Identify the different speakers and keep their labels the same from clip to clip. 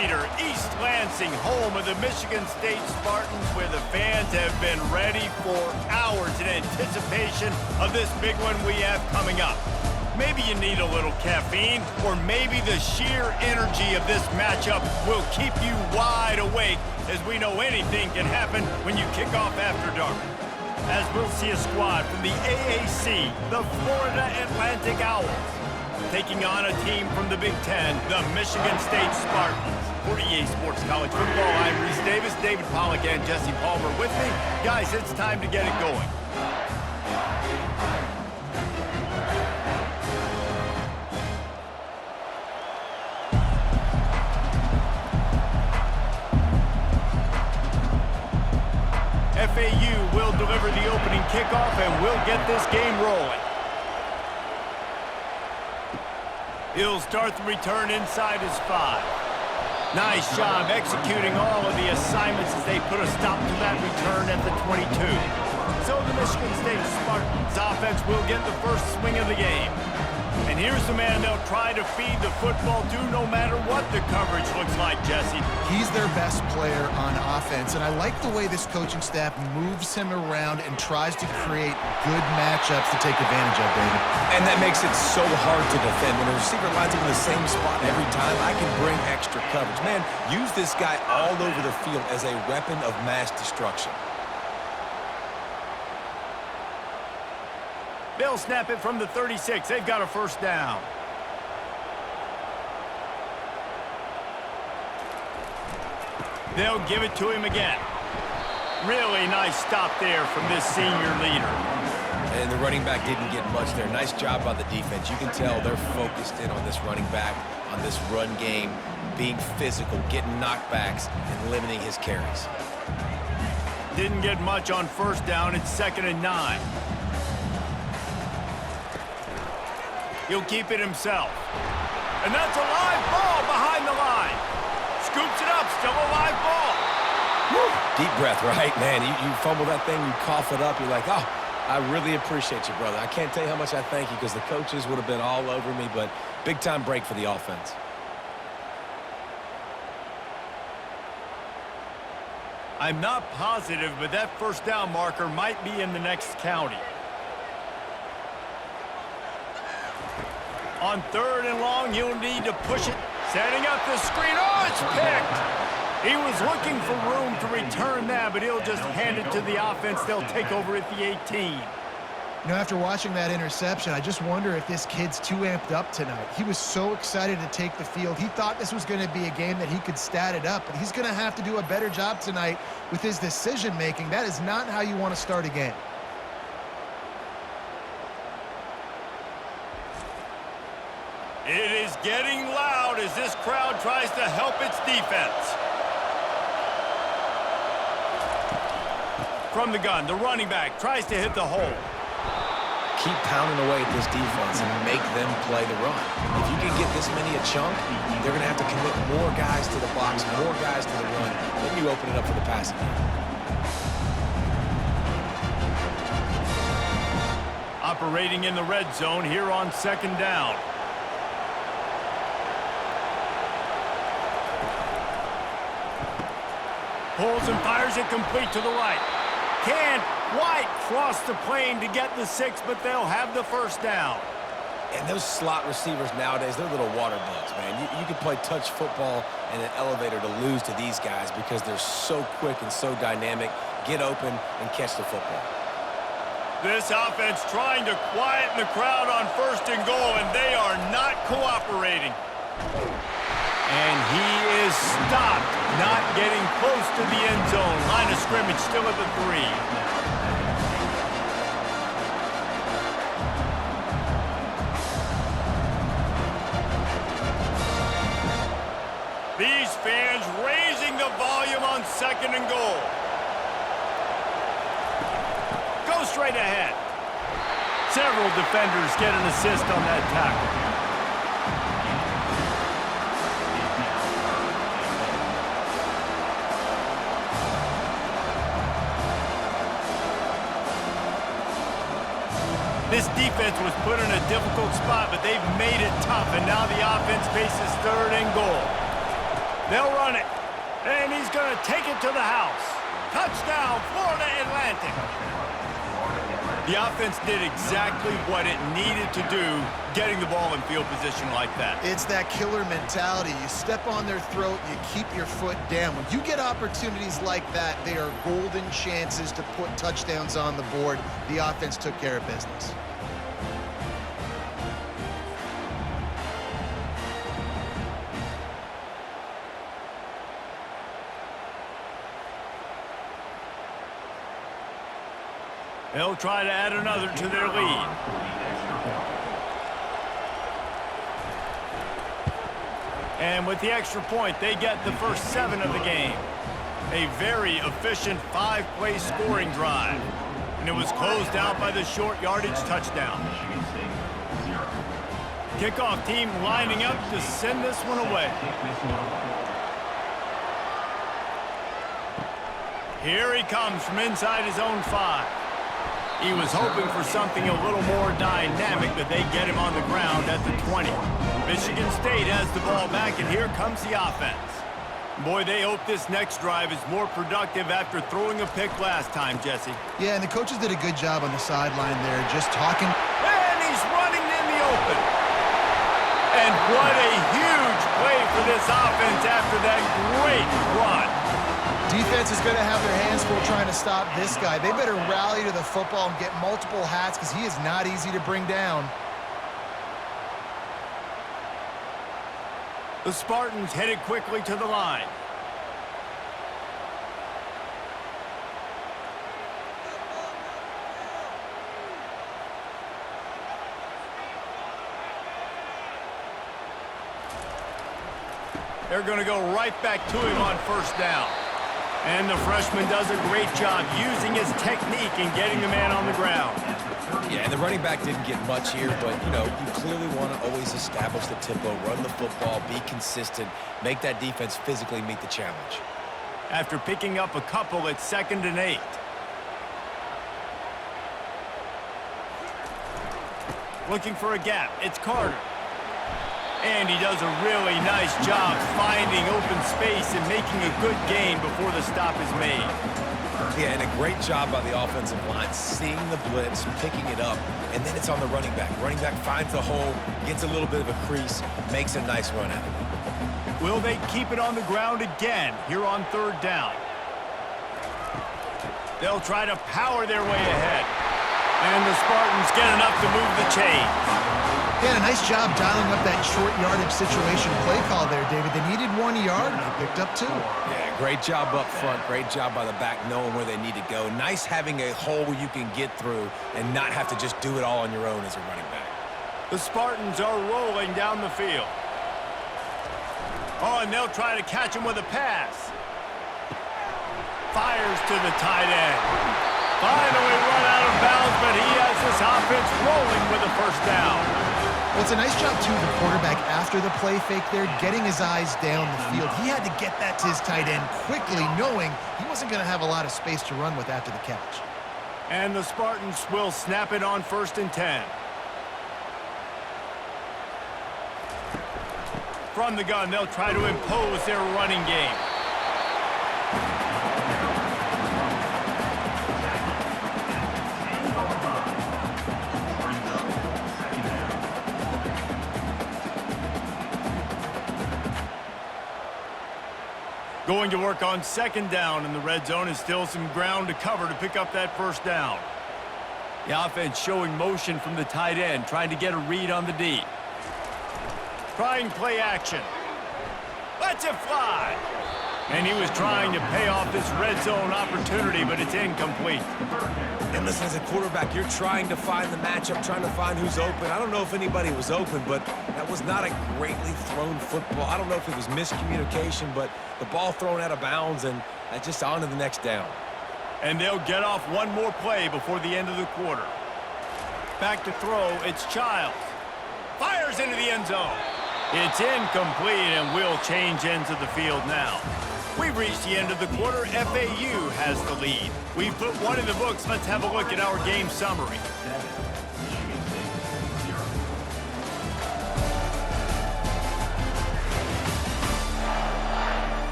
Speaker 1: leader, East Lansing, home of the Michigan State Spartans, where the fans have been ready for hours in anticipation of this big one we have coming up. Maybe you need a little caffeine, or maybe the sheer energy of this matchup will keep you wide awake, as we know anything can happen when you kick off after dark. As we'll see a squad from the AAC, the Florida Atlantic Owls, taking on a team from the Big Ten, the Michigan State Spartans. For EA Sports College Football, I'm Reese Davis, David Pollack, and Jesse Palmer with me. Guys, it's time to get it going. FAU will deliver the opening kickoff, and we'll get this game rolling. He'll start the return inside his 5. Nice job executing all of the assignments as they put a stop to that return at the 22. So the Michigan State Spartans offense will get the first swing of the game. And here's the man they'll try to feed the football to no matter what the coverage looks like, Jesse.
Speaker 2: He's their best player on offense, and I like the way this coaching staff moves him around and tries to create good matchups to take advantage of, David.
Speaker 3: And that makes it so hard to defend. When a receiver lines up in the same spot every time, I can bring extra coverage. Man, use this guy all over the field as a weapon of mass destruction.
Speaker 1: They'll snap it from the 36. They've got a first down. They'll give it to him again. Really nice stop there from this senior leader.
Speaker 3: And the running back didn't get much there. Nice job by the defense. You can tell they're focused in on this running back, on this run game, being physical, getting knockbacks, and limiting his carries.
Speaker 1: Didn't get much on first down. It's 2nd and 9. He'll keep it himself. And that's a live ball behind the line. Scoops it up, still a live ball.
Speaker 3: Woo. Deep breath, right? Man, you fumble that thing, you cough it up, you're like, oh, I really appreciate you, brother. I can't tell you how much I thank you because the coaches would have been all over me, but big-time break for the offense.
Speaker 1: I'm not positive, but that first down marker might be in the next county. On 3rd and long, he'll need to push it. Setting up the screen. Oh, it's picked. He was looking for room to return that, but he'll just hand it to the offense. They'll take over at the 18.
Speaker 2: You know, after watching that interception, I just wonder if this kid's too amped up tonight. He was so excited to take the field. He thought this was going to be a game that he could stat it up, but he's going to have to do a better job tonight with his decision-making. That is not how you want to start a game.
Speaker 1: It is getting loud as this crowd tries to help its defense. From the gun, the running back tries to hit the hole.
Speaker 3: Keep pounding away at this defense and make them play the run. If you can get this many a chunk, they're going to have to commit more guys to the box, more guys to the run. Then you open it up for the passing game.
Speaker 1: Operating in the red zone here on 2nd down. Pulls and fires it complete to the right. Can't quite cross the plane to get the 6, but they'll have the first down.
Speaker 3: And those slot receivers nowadays, they're little water bugs, man. You can play touch football in an elevator to lose to these guys because they're so quick and so dynamic. Get open and catch the football.
Speaker 1: This offense trying to quieten the crowd on 1st and goal, and they are not cooperating. And he is stopped, not getting close to the end zone. Line of scrimmage still at the 3. These fans raising the volume on 2nd and goal. Go straight ahead. Several defenders get an assist on that tackle. This defense was put in a difficult spot, but they've made it tough, and now the offense faces 3rd and goal. They'll run it. And he's going to take it to the house. Touchdown, Florida Atlantic. The offense did exactly what it needed to do, getting the ball in field position like that.
Speaker 2: It's that killer mentality. You step on their throat, you keep your foot down. When you get opportunities like that, they are golden chances to put touchdowns on the board. The offense took care of business.
Speaker 1: They'll try to add another to their lead. And with the extra point, they get the first 7 of the game. A very efficient 5-play scoring drive. And it was closed out by the short yardage touchdown. Kickoff team lining up to send this one away. Here he comes from inside his own 5. He was hoping for something a little more dynamic, but they get him on the ground at the 20. Michigan State has the ball back, and here comes the offense. Boy, they hope this next drive is more productive after throwing a pick last time, Jesse.
Speaker 2: Yeah, and the coaches did a good job on the sideline there, just talking.
Speaker 1: And he's running in the open. And what a huge play for this offense after that great run.
Speaker 2: Defense is going to have their hands full trying to stop this guy. They better rally to the football and get multiple hats because he is not easy to bring down.
Speaker 1: The Spartans headed quickly to the line. They're going to go right back to him on first down. And the freshman does a great job using his technique and getting the man on the ground.
Speaker 3: Yeah, and the running back didn't get much here, but, you know, you clearly want to always establish the tempo, run the football, be consistent, make that defense physically meet the challenge.
Speaker 1: After picking up a couple, it's 2nd and 8. Looking for a gap. It's Carter. And he does a really nice job finding open space and making a good gain before the stop is made.
Speaker 3: Yeah, and a great job by the offensive line, seeing the blitz, picking it up, and then it's on the running back. Running back finds the hole, gets a little bit of a crease, makes a nice run out of it.
Speaker 1: Will they keep it on the ground again here on 3rd down? They'll try to power their way ahead. And the Spartans get enough to move the chains.
Speaker 2: Yeah, a nice job dialing up that short yardage situation play call there, David. They needed 1 yard, and they picked up 2.
Speaker 3: Yeah, great job up front. Great job by the back knowing where they need to go. Nice having a hole where you can get through and not have to just do it all on your own as a running back.
Speaker 1: The Spartans are rolling down the field. Oh, and they'll try to catch him with a pass. Fires to the tight end. Finally run out of bounds, but he has this offense rolling with a first down.
Speaker 2: Well, it's a nice job, too, the quarterback, after the play fake there, getting his eyes down the field. He had to get that to his tight end quickly, knowing he wasn't going to have a lot of space to run with after the catch.
Speaker 1: And the Spartans will snap it on 1st and 10. From the gun, they'll try to impose their running game. Going to work on 2nd down in the red zone, is still some ground to cover to pick up that first down. The offense showing motion from the tight end, trying to get a read on the D. Trying play action. Lets it fly. And he was trying to pay off this red zone opportunity, but it's incomplete.
Speaker 3: And listen, as a quarterback, you're trying to find the matchup, trying to find who's open. I don't know if anybody was open, but that was not a greatly thrown football. I don't know if it was miscommunication, but the ball thrown out of bounds and just on to the next down.
Speaker 1: And they'll get off one more play before the end of the quarter. Back to throw, it's Childs. Fires into the end zone. It's incomplete, and we'll change ends of the field now. We've reached the end of the quarter. FAU has the lead. We've put one in the books. Let's have a look at our game summary.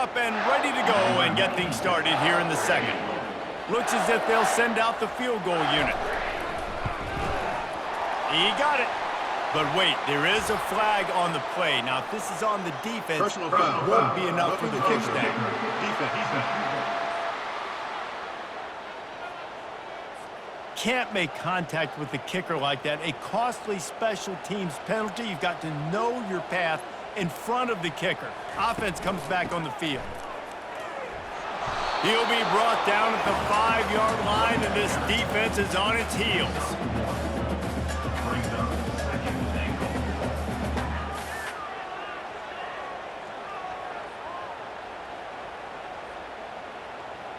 Speaker 1: up and ready to go and get things started here in the second. Looks as if they'll send out the field goal unit. He got it. But wait, there is a flag on the play. Now, if this is on the defense, it won't be enough for the touchdown. Can't make contact with the kicker like that. A costly special teams penalty. You've got to know your path in front of the kicker. Offense comes back on the field. He'll be brought down at the 5-yard line, and this defense is on its heels.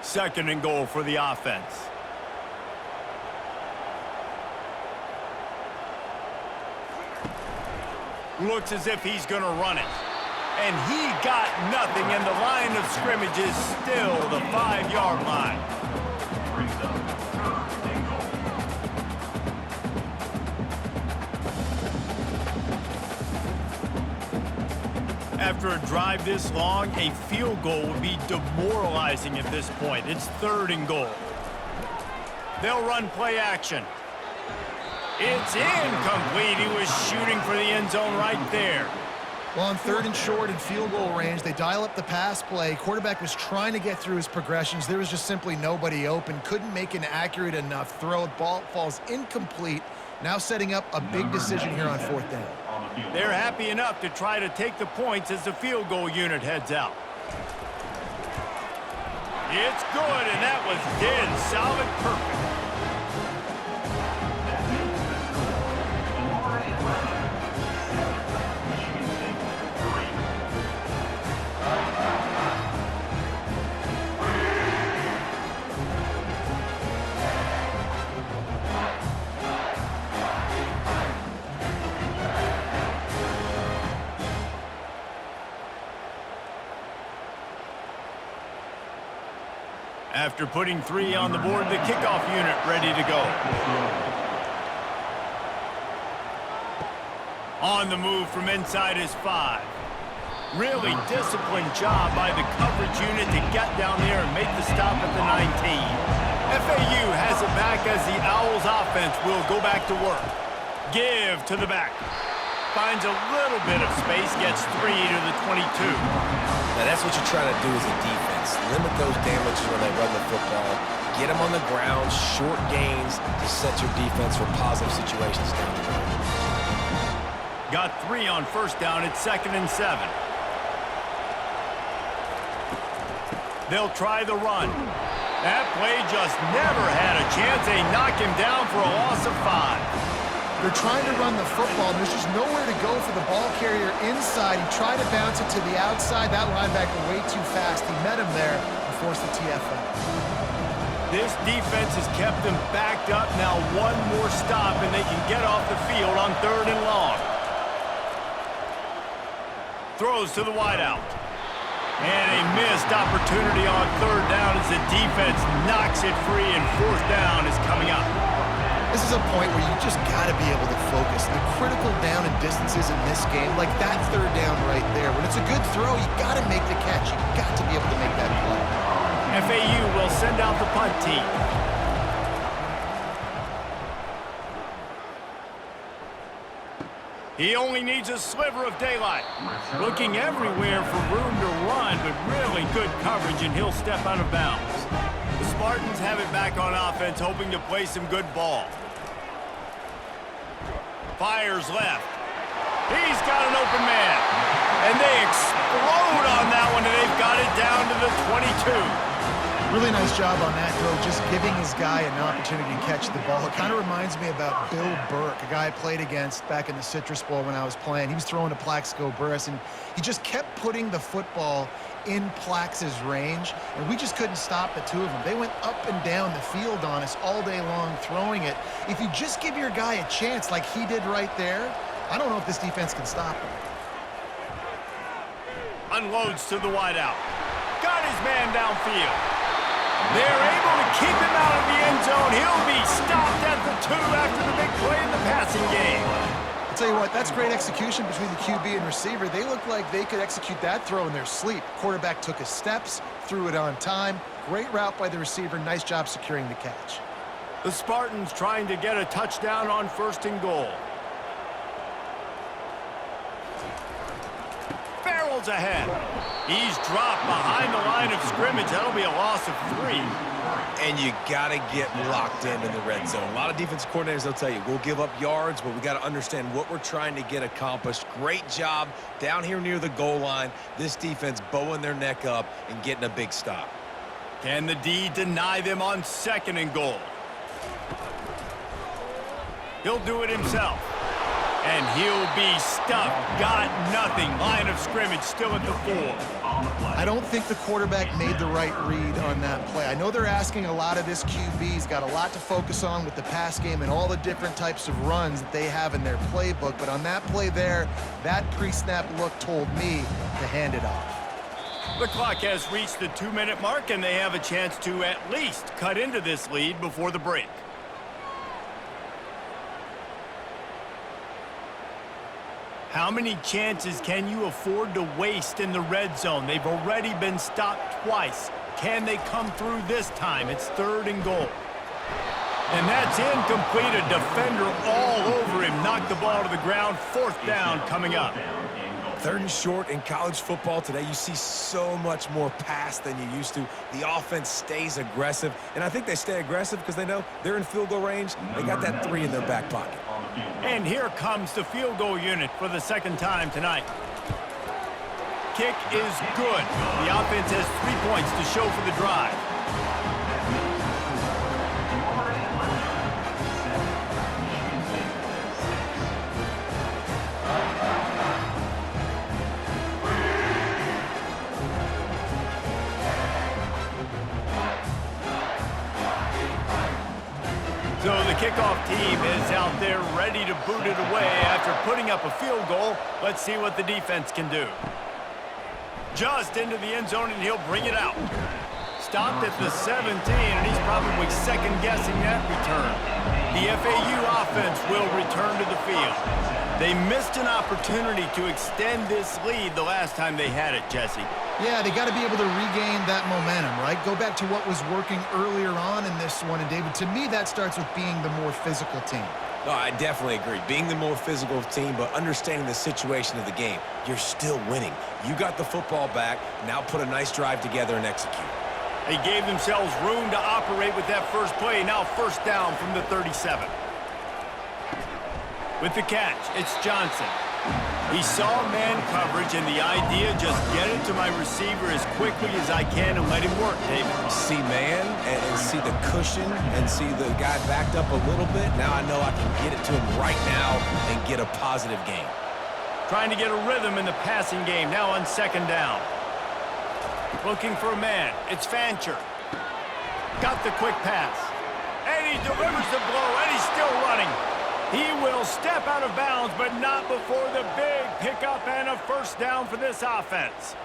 Speaker 1: Second and goal for the offense. Looks as if he's going to run it. And he got nothing, and the line of scrimmage is still the 5-yard line. After a drive this long, a field goal would be demoralizing at this point. It's third and goal. They'll run play action. It's incomplete. He was shooting for the end zone right there.
Speaker 2: Well, on third and short and field goal range, they dial up the pass play. Quarterback was trying to get through his progressions. There was just simply nobody open. Couldn't make an accurate enough throw. Ball falls incomplete. Now setting up a big decision here on fourth down.
Speaker 1: They're happy enough to try to take the points as the field goal unit heads out. It's good, and that was dead solid perfect. After putting 3 on the board, the kickoff unit ready to go. On the move from inside his 5. Really disciplined job by the coverage unit to get down there and make the stop at the 19. FAU has it back as the Owls offense will go back to work. Give to the back. Finds a little bit of space, gets 3 to the 22.
Speaker 3: Now that's what you're trying to do as a defense. Limit those damages when they run the football. Get them on the ground, short gains to set your defense for positive situations down the road.
Speaker 1: Got 3 on first down. It's 2nd and 7. They'll try the run. That play just never had a chance. They knock him down for a loss of 5.
Speaker 2: They're trying to run the football, and there's just nowhere to go for the ball carrier inside. He tried to bounce it to the outside. That linebacker way too fast. He met him there and forced the TFL.
Speaker 1: This defense has kept them backed up. Now one more stop, and they can get off the field on 3rd and long. Throws to the wideout. And a missed opportunity on 3rd down as the defense knocks it free, and 4th down is coming up.
Speaker 2: This is a point where you just got to be able to focus. The critical down and distances in this game, like that 3rd down right there. When it's a good throw, you got to make the catch. You got to be able to make that play.
Speaker 1: FAU will send out the punt team. He only needs a sliver of daylight. Looking everywhere for room to run, but really good coverage, and he'll step out of bounds. The Spartans have it back on offense, hoping to play some good ball. Fires left. He's got an open man. And they explode on that one, and they've got it down to the 22.
Speaker 2: Really nice job on that throw, just giving his guy an opportunity to catch the ball. It kind of reminds me about Bill Burke, a guy I played against back in the Citrus Bowl when I was playing. He was throwing to Plaxico Burress, and he just kept putting the football in Plax's range, and we just couldn't stop the two of them. They went up and down the field on us all day long throwing it. If you just give your guy a chance like he did right there, I don't know if this defense can stop him.
Speaker 1: Unloads to the wideout. Got his man downfield. They're able to keep him out of the end zone. He'll be stopped at the 2 after the big play in the passing game.
Speaker 2: I'll tell you what, that's great execution between the QB and receiver. They look like they could execute that throw in their sleep. Quarterback took his steps, threw it on time. Great route by the receiver. Nice job securing the catch.
Speaker 1: The Spartans trying to get a touchdown on 1st and goal. Barrels ahead. He's dropped behind the line of scrimmage. That'll be a loss of 3.
Speaker 3: And you got to get locked in the red zone. A lot of defensive coordinators, they'll tell you, we'll give up yards, but we got to understand what we're trying to get accomplished. Great job down here near the goal line. This defense bowing their neck up and getting a big stop.
Speaker 1: Can the D deny them on 2nd and goal? He'll do it himself. And he'll be stuffed. Got nothing. Line of scrimmage still at the 4.
Speaker 2: I don't think the quarterback made the right read on that play. I know they're asking a lot of this QB. He's got a lot to focus on with the pass game and all the different types of runs that they have in their playbook. But on that play there, that pre-snap look told me to hand it off.
Speaker 1: The clock has reached the 2-minute mark, and they have a chance to at least cut into this lead before the break. How many chances can you afford to waste in the red zone? They've already been stopped twice. Can they come through this time? It's 3rd and goal. And that's incomplete. A defender all over him. Knocked the ball to the ground. 4th down coming up.
Speaker 3: 3rd and short in college football today. You see so much more pass than you used to. The offense stays aggressive, and I think they stay aggressive because they know they're in field goal range. They got that 3 in their back pocket.
Speaker 1: And here comes the field goal unit for the 2nd time tonight. Kick is good. The offense has 3 points to show for the drive. So the kickoff team is out there ready to boot it away after putting up a field goal. Let's see what the defense can do. Just into the end zone, and he'll bring it out. Stopped at the 17, and he's probably second-guessing that return. The FAU offense will return to the field. They missed an opportunity to extend this lead the last time they had it, Jesse.
Speaker 2: Yeah, they got to be able to regain that momentum, right? Go back to what was working earlier on in this one. And, David, to me, that starts with being the more physical team.
Speaker 3: No, I definitely agree. Being the more physical team, but understanding the situation of the game. You're still winning. You got the football back. Now put a nice drive together and execute.
Speaker 1: They gave themselves room to operate with that first play. Now 1st down from the 37. With the catch, it's Johnson. He saw man coverage, and the idea, just get it to my receiver as quickly as I can and let him work, David.
Speaker 3: See man and see the cushion and see the guy backed up a little bit. Now I know I can get it to him right now and get a positive gain.
Speaker 1: Trying to get a rhythm in the passing game, now on 2nd down. Looking for a man. It's Fancher. Got the quick pass. And he delivers the blow, and he's still running. He will step out of bounds, but not before the big pickup and a 1st down for this offense.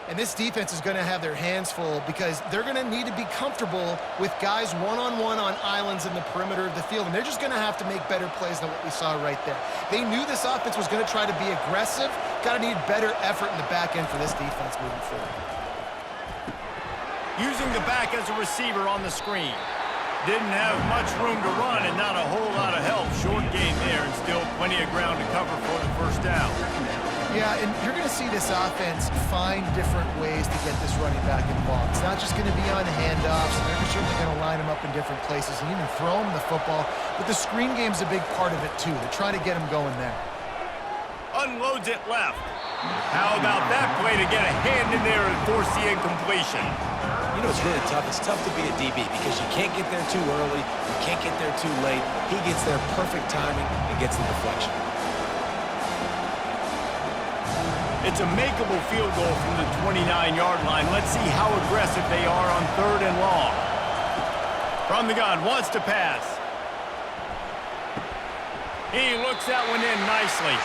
Speaker 2: And this defense is going to have their hands full because they're going to need to be comfortable with guys one-on-one on islands in the perimeter of the field. And they're just going to have to make better plays than what we saw right there. They knew this offense was going to try to be aggressive. Got to need better effort in the back end for this defense moving forward.
Speaker 1: Using the back as a receiver on the screen. Didn't have much room to run and not a whole lot of help. Short gain there and still plenty of ground to cover for the 1st down.
Speaker 2: Yeah, and you're going to see this offense find different ways to get this running back involved. It's not just going to be on handoffs. They're certainly going to line him up in different places and even throw him the football. But the screen game's a big part of it, too. They're trying to get him going there.
Speaker 1: Unloads it left. How about that play to get a hand in there and force the incompletion?
Speaker 3: You know, it's really tough. It's tough to be a DB because you can't get there too early. You can't get there too late. He gets there perfect timing and gets the deflection.
Speaker 1: It's a makeable field goal from the 29-yard line. Let's see how aggressive they are on 3rd and long. From the gun, wants to pass. He looks that one in nicely.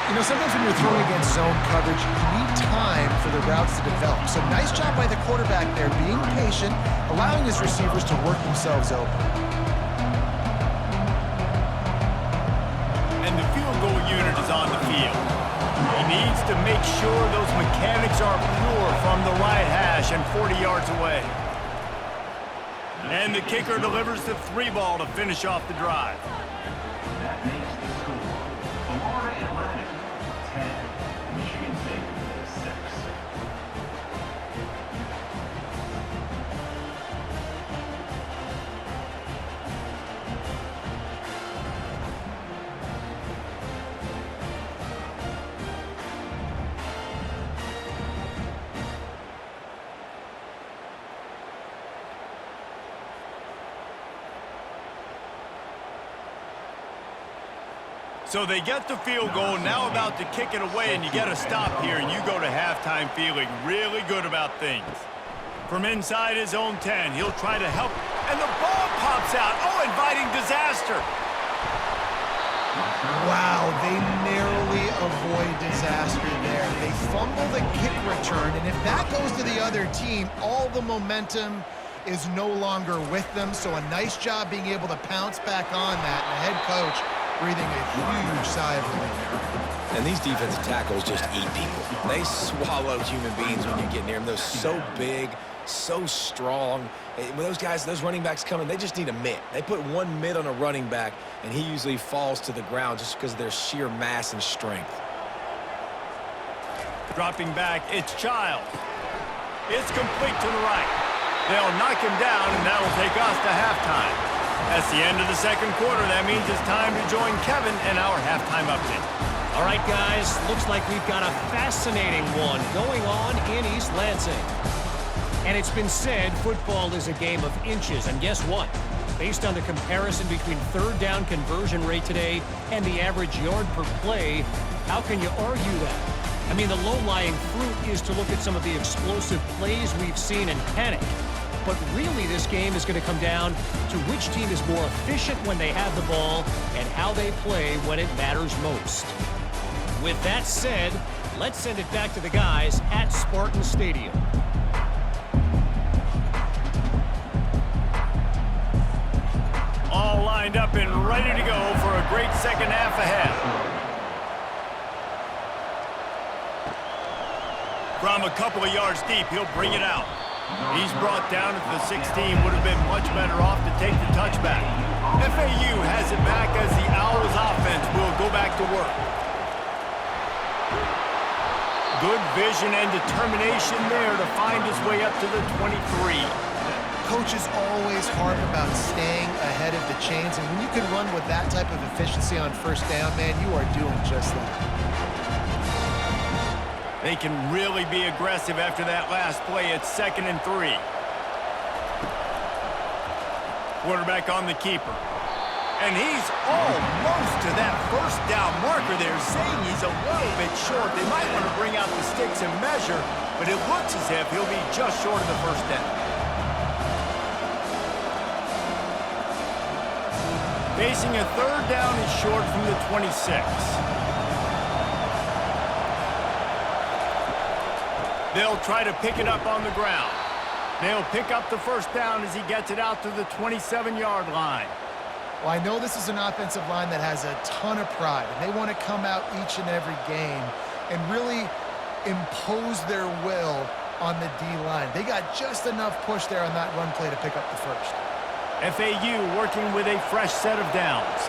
Speaker 2: You know, sometimes when you're throwing against zone coverage, you need time for the routes to develop. So nice job by the quarterback there, being patient, allowing his receivers to work themselves open.
Speaker 1: And the field goal field. He needs to make sure those mechanics are pure from the right hash and 40 yards away. And the kicker delivers the 3-ball to finish off the drive.
Speaker 4: That makes the score Florida Atlantic 10, Michigan State 6.
Speaker 1: So they get the field goal, now about to kick it away, and you get a stop here, and you go to halftime feeling really good about things. From inside his own 10, he'll try to help, and the ball pops out. Oh, inviting disaster.
Speaker 2: Wow, they narrowly avoid disaster there. They fumble the kick return, and if that goes to the other team, all the momentum is no longer with them. So a nice job being able to pounce back on that, and the head coach breathing a huge sigh of relief.
Speaker 3: And these defensive tackles just eat people. They swallow human beings when you get near them. They're so big, so strong. When those guys, those running backs come in, they just need a mitt. They put one mitt on a running back, and he usually falls to the ground just because of their sheer mass and strength.
Speaker 1: Dropping back, it's Childs. It's complete to the right. They'll knock him down, and that'll take us to halftime. That's the end of the second quarter. That means it's time to join Kevin in our halftime update.
Speaker 5: All right, guys, looks like we've got a fascinating one going on in East Lansing. And it's been said football is a game of inches, and guess what? Based on the comparison between third down conversion rate today and the average yard per play, how can you argue that? I mean, the low-lying fruit is to look at some of the explosive plays we've seen and panic. But really, this game is going to come down to which team is more efficient when they have the ball and how they play when it matters most. With that said, let's send it back to the guys at Spartan Stadium.
Speaker 1: All lined up and ready to go for a great second half ahead. From a couple of yards deep, he'll bring it out. He's brought down at the 16. Would have been much better off to take the touchback. FAU has it back as the Owls offense will go back to work. Good vision and determination there to find his way up to the 23.
Speaker 2: Coaches always harp about staying ahead of the chains, and when you can run with that type of efficiency on first down, man, you are doing just that.
Speaker 1: They can really be aggressive after that last play. It's 2nd and 3. Quarterback on the keeper. And he's almost to that first down marker there, saying he's a little bit short. They might want to bring out the sticks and measure, but it looks as if he'll be just short of the first down. Facing a third down is short from the 26. They'll try to pick it up on the ground. They'll pick up the first down as he gets it out to the 27-yard line.
Speaker 2: Well, I know this is an offensive line that has a ton of pride, and they want to come out each and every game and really impose their will on the D-line. They got just enough push there on that run play to pick up the first.
Speaker 1: FAU working with a fresh set of downs.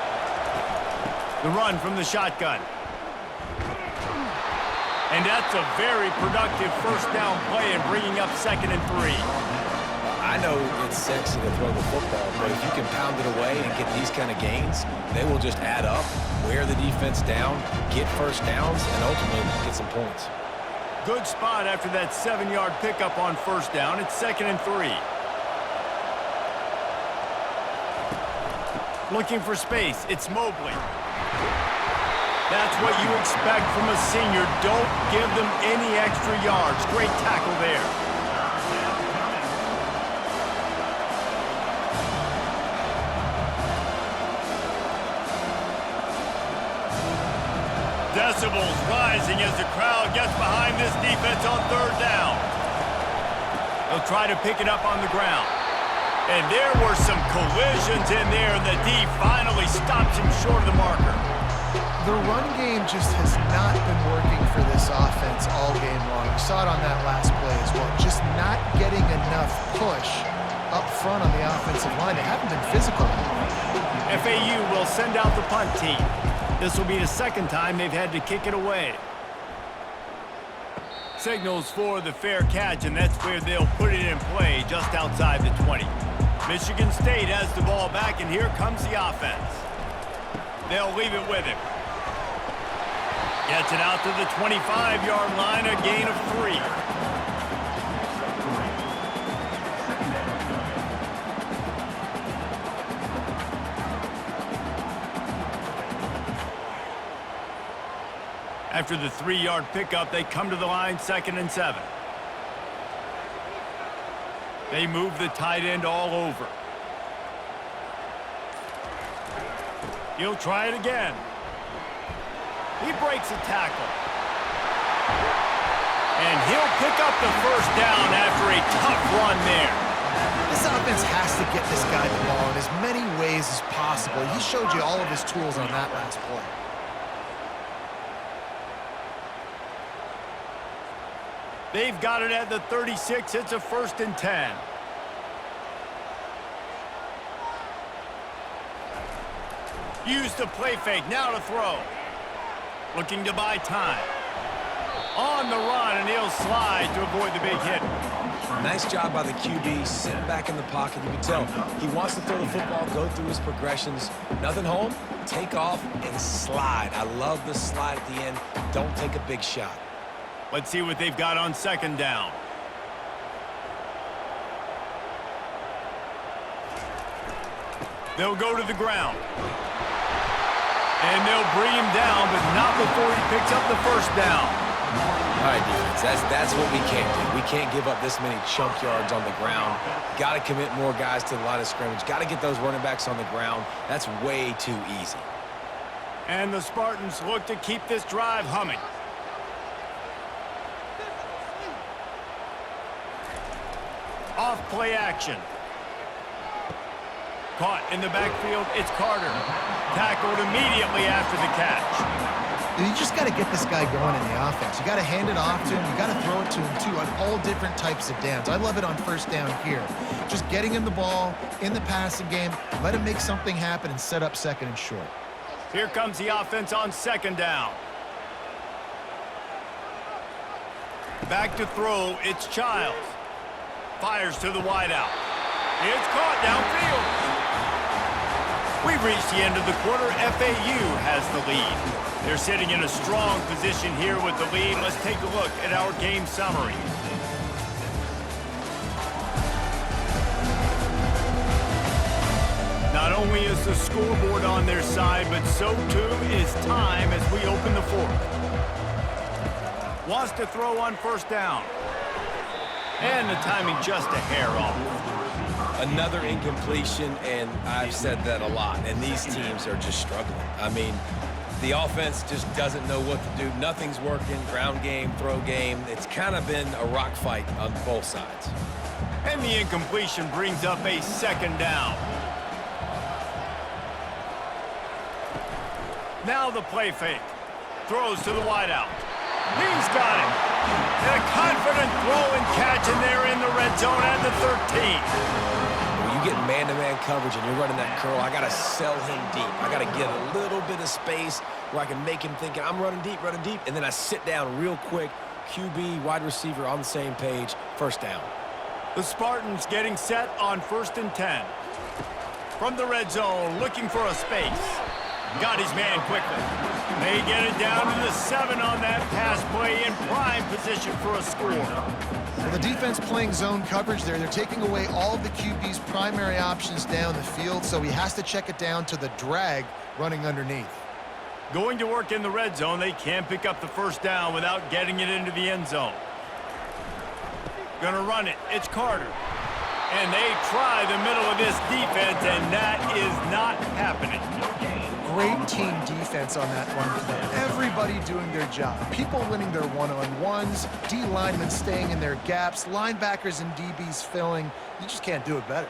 Speaker 1: The run from the shotgun. And that's a very productive first down play and bringing up 2nd and 3.
Speaker 3: I know it's sexy to throw the football, but if you can pound it away and get these kind of gains, they will just add up, wear the defense down, get first downs, and ultimately get some points.
Speaker 1: Good spot after that 7-yard pickup on first down. It's 2nd and 3. Looking for space. It's Mobley. That's what you expect from a senior. Don't give them any extra yards. Great tackle there. Decibels rising as the crowd gets behind this defense on third down. They'll try to pick it up on the ground. And there were some collisions in there, and the D finally stops him short of the marker.
Speaker 2: The run game just has not been working for this offense all game long. We saw it on that last play as well. Just not getting enough push up front on the offensive line. They haven't been physical.
Speaker 1: FAU will send out the punt team. This will be the second time they've had to kick it away. Signals for the fair catch, and that's where they'll put it in play just outside the 20. Michigan State has the ball back, and here comes the offense. They'll leave it with him. Gets it out to the 25-yard line, a gain of 3. After the 3-yard pickup, they come to the line, 2nd and 7. They move the tight end all over. He'll try it again. He breaks a tackle. And he'll pick up the first down after a tough run there.
Speaker 2: This offense has to get this guy the ball in as many ways as possible. He showed you all of his tools on that last play.
Speaker 1: They've got it at the 36. It's a 1st and 10. Use the play fake. Now to throw. Looking to buy time. On the run, and he'll slide to avoid the big hit.
Speaker 3: Nice job by the QB, sitting back in the pocket. You can tell he wants to throw the football, go through his progressions. Nothing home, take off, and slide. I love the slide at the end. Don't take a big shot.
Speaker 1: Let's see what they've got on 2nd down. They'll go to the ground. And they'll bring him down, but not before he picks up the first down.
Speaker 3: All right, defense, that's what we can't do. We can't give up this many chunk yards on the ground. Got to commit more guys to the line of scrimmage. Got to get those running backs on the ground. That's way too easy.
Speaker 1: And the Spartans look to keep this drive humming. Off play action. Caught in the backfield, it's Carter. Tackled immediately after the catch.
Speaker 2: You just got to get this guy going in the offense. You got to hand it off to him. You got to throw it to him, too, on all different types of downs. I love it on 1st down here. Just getting him the ball in the passing game, let him make something happen and set up 2nd and short.
Speaker 1: Here comes the offense on 2nd down. Back to throw, it's Childs. Fires to the wideout. It's caught downfield. We've reached the end of the quarter. FAU has the lead. They're sitting in a strong position here with the lead. Let's take a look at our game summary. Not only is the scoreboard on their side, but so too is time as we open the 4th. Wants to throw on 1st down. And the timing just a hair off.
Speaker 3: Another incompletion, and I've said that a lot, and these teams are just struggling. I mean, the offense just doesn't know what to do. Nothing's working, ground game, throw game. It's kind of been a rock fight on both sides.
Speaker 1: And the incompletion brings up a 2nd down. Now the play fake. Throws to the wideout. He's got it. And a confident throw and catch, and they're in the red zone at the 13.
Speaker 3: When you get man-to-man coverage and you're running that curl, I got to sell him deep. I got to get a little bit of space where I can make him thinking I'm running deep, and then I sit down real quick. QB, wide receiver on the same page, 1st down.
Speaker 1: The Spartans getting set on 1st and 10. From the red zone, looking for a space. Got his man quickly. They get it down to the 7 on that pass play, in prime position for a score.
Speaker 2: Well, the defense playing zone coverage there. They're taking away all of the QB's primary options down the field, so he has to check it down to the drag running underneath.
Speaker 1: Going to work in the red zone, they can't pick up the 1st down without getting it into the end zone. Gonna run it. It's Carter. And they try the middle of this defense, and that is not happening.
Speaker 2: Great team defense on that one play. Everybody doing their job. People winning their one-on-ones, D linemen staying in their gaps, linebackers and DBs filling. You just can't do it better.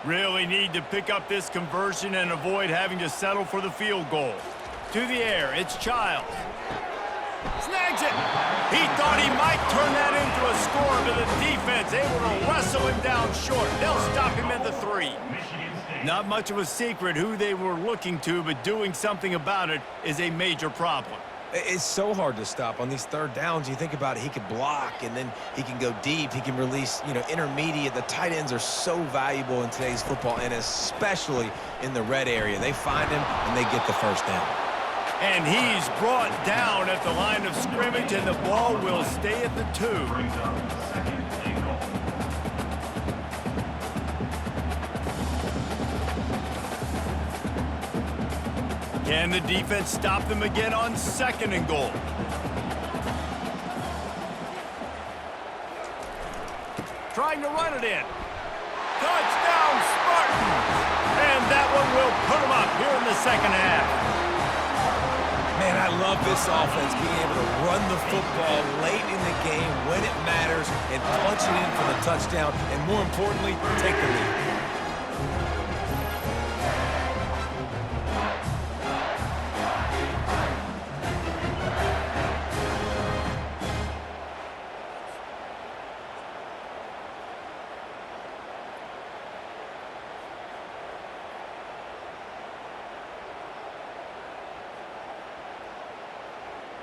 Speaker 1: Really need to pick up this conversion and avoid having to settle for the field goal. To the air, it's Childs. Snags it. He thought he might turn that into a score, but the defense able to wrestle him down short. They'll stop him at the 3. Not much of a secret who they were looking to, but doing something about it is a major problem.
Speaker 3: It's so hard to stop on these third downs. You think about it, he could block, and then he can go deep. He can release, intermediate. The tight ends are so valuable in today's football, and especially in the red area. They find him, and they get the first down.
Speaker 1: And he's brought down at the line of scrimmage, and the ball will stay at the 2.
Speaker 4: Brings up second and goal.
Speaker 1: Can the defense stop them again on 2nd and goal? Trying to run it in. Touchdown, Spartans! And that one will put them up here in the second half.
Speaker 3: Man, I love this offense, being able to run the football late in the game when it matters and punch it in for the touchdown, and more importantly, take the lead.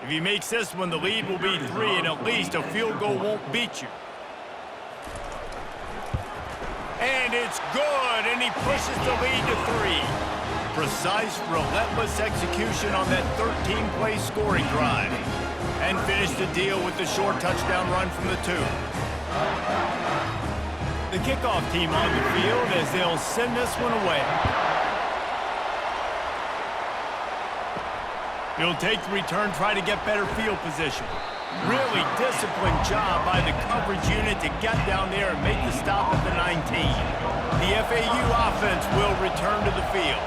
Speaker 1: If he makes this one, the lead will be 3, and at least a field goal won't beat you. And it's good, and he pushes the lead to 3. Precise, relentless execution on that 13-play scoring drive. And finish the deal with the short touchdown run from the 2. The kickoff team on the field as they'll send this one away. He'll take the return, try to get better field position. Really disciplined job by the coverage unit to get down there and make the stop at the 19. The FAU offense will return to the field.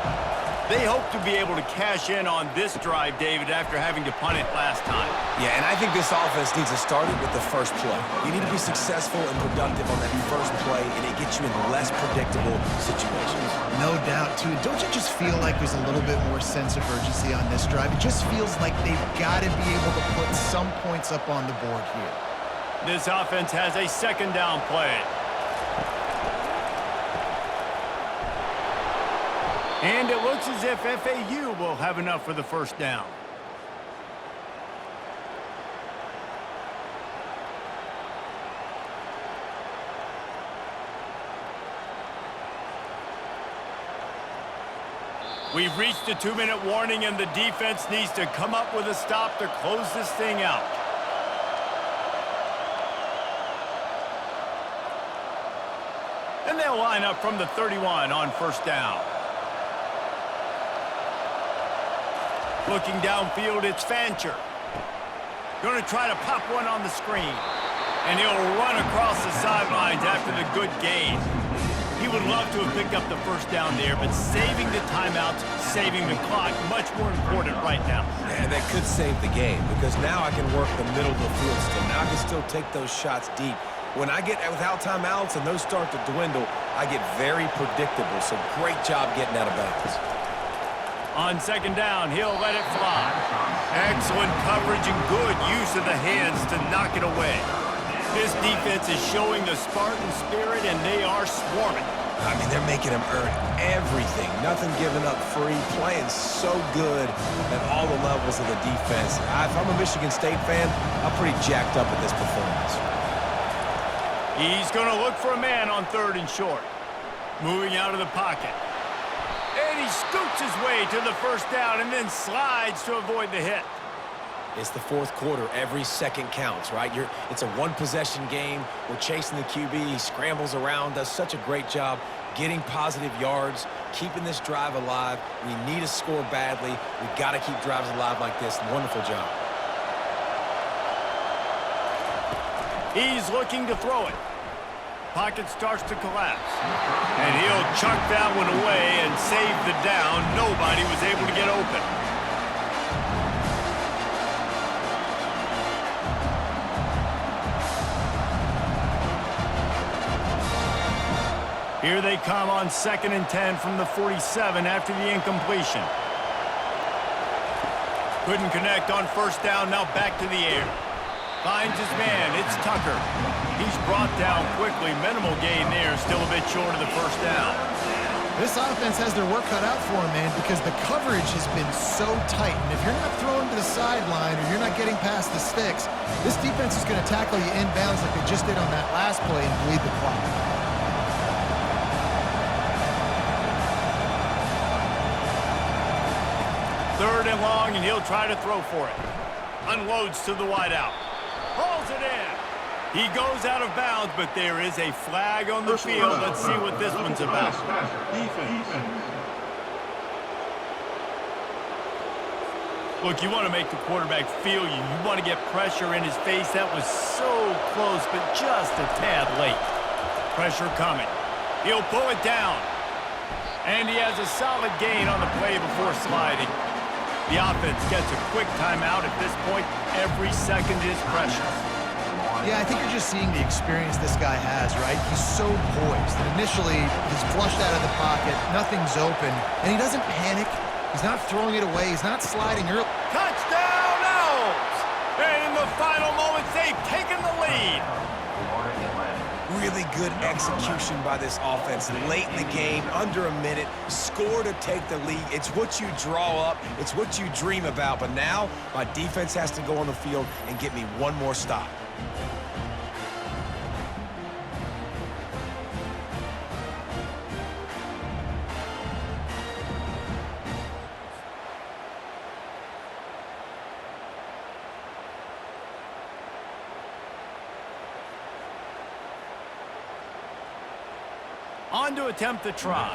Speaker 1: They hope to be able to cash in on this drive, David, after having to punt it last time.
Speaker 3: Yeah, and I think this offense needs to start it with the first play. You need to be successful and productive on that first play, and it gets you in less predictable situations.
Speaker 2: No doubt, too. Don't you just feel like there's a little bit more sense of urgency on this drive? It just feels like they've got to be able to put some points up on the board here.
Speaker 1: This offense has a 2nd down play. And it looks as if FAU will have enough for the first down. We've reached the 2-minute warning, and the defense needs to come up with a stop to close this thing out. And they'll line up from the 31 on first down. Looking downfield, it's Fancher. Going to try to pop one on the screen. And he'll run across the sidelines after the good gain. He would love to have picked up the first down there, but saving the timeouts, saving the clock, much more important right now.
Speaker 3: Yeah, that could save the game, because now I can work the middle of the field still. Now I can still take those shots deep. When I get without timeouts and those start to dwindle, I get very predictable. So great job getting out of bounds.
Speaker 1: On 2nd down, he'll let it fly. Excellent coverage and good use of the hands to knock it away. This defense is showing the Spartan spirit, and they are swarming.
Speaker 3: I mean, they're making them earn everything. Nothing given up free, playing so good at all the levels of the defense. If I'm a Michigan State fan, I'm pretty jacked up at this performance.
Speaker 1: He's going to look for a man on 3rd and short. Moving out of the pocket. And he scoots his way to the first down and then slides to avoid the hit.
Speaker 3: It's the 4th quarter. Every second counts, right? It's a one-possession game. We're chasing the QB. He scrambles around, does such a great job getting positive yards, keeping this drive alive. We need to score badly. We've got to keep drives alive like this. Wonderful job.
Speaker 1: He's looking to throw it. Pocket starts to collapse. And he'll chuck that one away and save the down. Nobody was able to get open. Here they come on 2nd and 10 from the 47 after the incompletion. Couldn't connect on first down, now back to the air. Finds his man, it's Tucker. He's brought down quickly, minimal gain there, still a bit short of the first down.
Speaker 2: This offense has their work cut out for them, man, because the coverage has been so tight. And if you're not throwing to the sideline or you're not getting past the sticks, this defense is going to tackle you inbounds like they just did on that last play and bleed the clock.
Speaker 1: Third and long, and he'll try to throw for it. Unloads to the wideout. Hauls it in. He goes out of bounds, but there is a flag on the field. Let's see what this one's about. Look, you want to make the quarterback feel you. You want to get pressure in his face. That was so close, but just a tad late. Pressure coming. He'll pull it down. And he has a solid gain on the play before sliding. The offense gets a quick timeout. At this point, every second is precious.
Speaker 2: Yeah, I think you're just seeing the experience this guy has, right? He's so poised. And initially, he's flushed out of the pocket. Nothing's open. And he doesn't panic. He's not throwing it away. He's not sliding early.
Speaker 1: Touchdown, Owls! And in the final moments, they've taken the lead.
Speaker 3: Really good execution by this offense. Late in the game, under a minute, score to take the lead. It's what you draw up. It's what you dream about. But now, my defense has to go on the field and get me one more stop.
Speaker 1: On to attempt the try.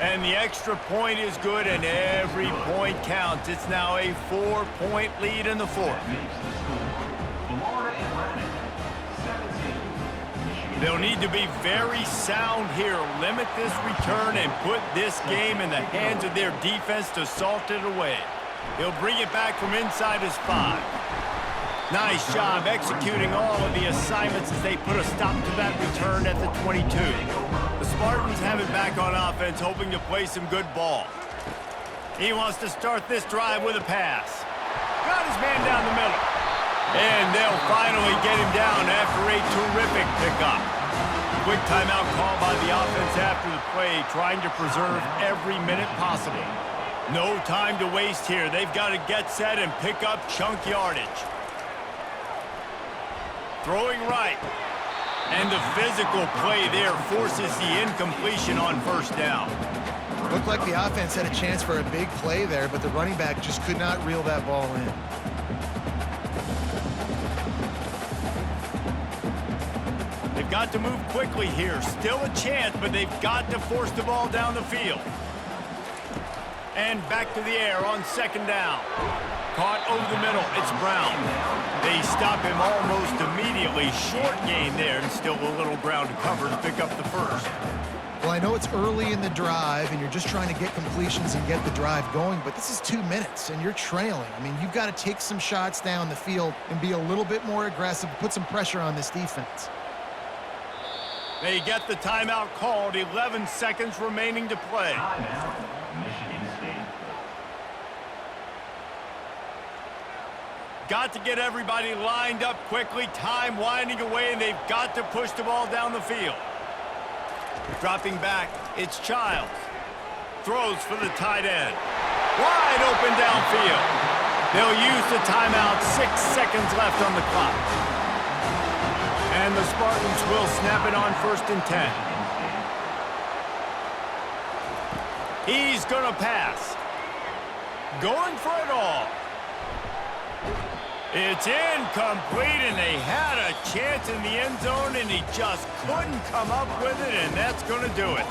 Speaker 1: And the extra point is good, and every point counts. It's now a 4-point lead in the fourth. They'll need to be very sound here, limit this return, and put this game in the hands of their defense to salt it away. He'll bring it back from inside his 5. Nice job executing all of the assignments as they put a stop to that return at the 22. The Spartans have it back on offense, hoping to play some good ball. He wants to start this drive with a pass. Got his man down the middle. And they'll finally get him down after a terrific pickup. Quick timeout call by the offense after the play, trying to preserve every minute possible. No time to waste here. They've got to get set and pick up chunk yardage. Throwing right. And the physical play there forces the incompletion on first down.
Speaker 2: Looked like the offense had a chance for a big play there, but the running back just could not reel that ball in.
Speaker 1: They've got to move quickly here. Still a chance, but they've got to force the ball down the field. And back to the air on second down. Caught over the middle. It's Brown. They stop him almost immediately. Short gain there, and still a little ground to cover to pick up the first.
Speaker 2: Well, I know it's early in the drive, and you're just trying to get completions and get the drive going, but this is 2 minutes, and you're trailing. I mean, you've got to take some shots down the field and be a little bit more aggressive, put some pressure on this defense.
Speaker 1: They get the timeout called. 11 seconds remaining to play. Got to get everybody lined up quickly. Time winding away, and they've got to push the ball down the field. Dropping back, it's Childs. Throws for the tight end. Wide open downfield. They'll use the timeout. 6 seconds left on the clock. And the Spartans will snap it on 1st and 10. He's going to pass. Going for it all. It's incomplete, and they had a chance in the end zone, and he just couldn't come up with it, and that's going to do it.